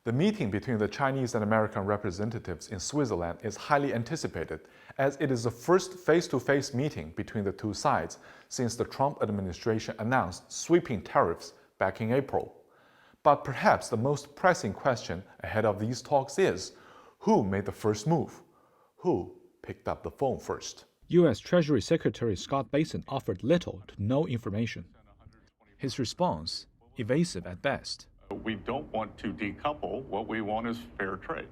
The meeting between the Chinese and American representatives in Switzerland is highly anticipated, as it is the first face-to-face meeting between the two sides since the Trump administration announced sweeping tariffs back in April. But perhaps the most pressing question ahead of these talks is, who made the first move? Who picked up the phone first? U.S. Treasury Secretary Scott Bessent offered little to no information. His response, evasive at best. We don't want to decouple. What we want is fair trade.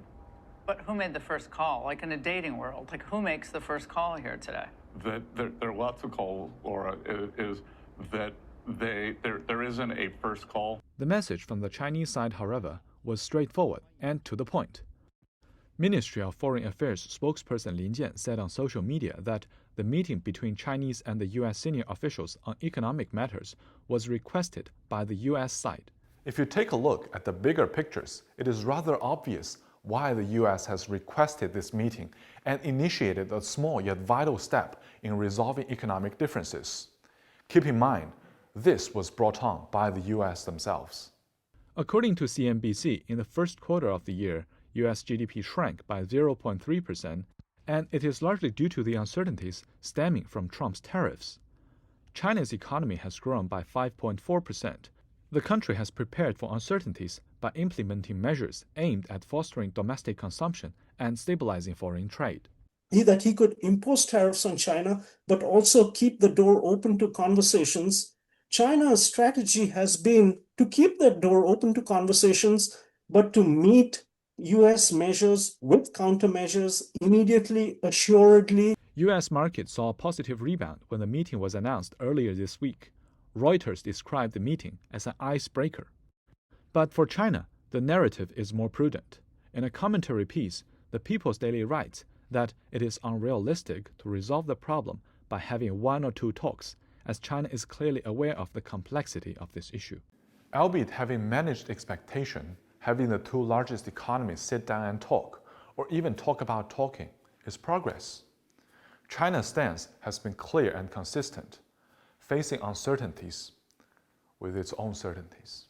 But who made the first call? Like in a dating world, like who makes the first call here today? There are lots of calls, Laura, is that there isn't a first call. The message from the Chinese side, however, was straightforward and to the point. Ministry of Foreign Affairs spokesperson Lin Jian said on social media that the meeting between Chinese and the U.S. senior officials on economic matters was requested by the U.S. side. If you take a look at the bigger pictures, it is rather obvious why the U.S. has requested this meeting and initiated a small yet vital step in resolving economic differences. Keep in mind, this was brought on by the U.S. themselves. According to CNBC, in the first quarter of the year, U.S. GDP shrank by 0.3%, and it is largely due to the uncertainties stemming from Trump's tariffs. China's economy has grown by 5.4%. The country has prepared for uncertainties by implementing measures aimed at fostering domestic consumption and stabilizing foreign trade. That he could impose tariffs on China, but also keep the door open to conversations. China's strategy has been to keep that door open to conversations, but to meet U.S. measures with countermeasures immediately, assuredly. U.S. markets saw a positive rebound when the meeting was announced earlier this week. Reuters described the meeting as an icebreaker. But for China, the narrative is more prudent. In a commentary piece, the People's Daily writes that it is unrealistic to resolve the problem by having one or two talks, as China is clearly aware of the complexity of this issue. Albeit having managed expectation, having the two largest economies sit down and talk, or even talk about talking, is progress. China's stance has been clear and consistent, facing uncertainties with its own certainties.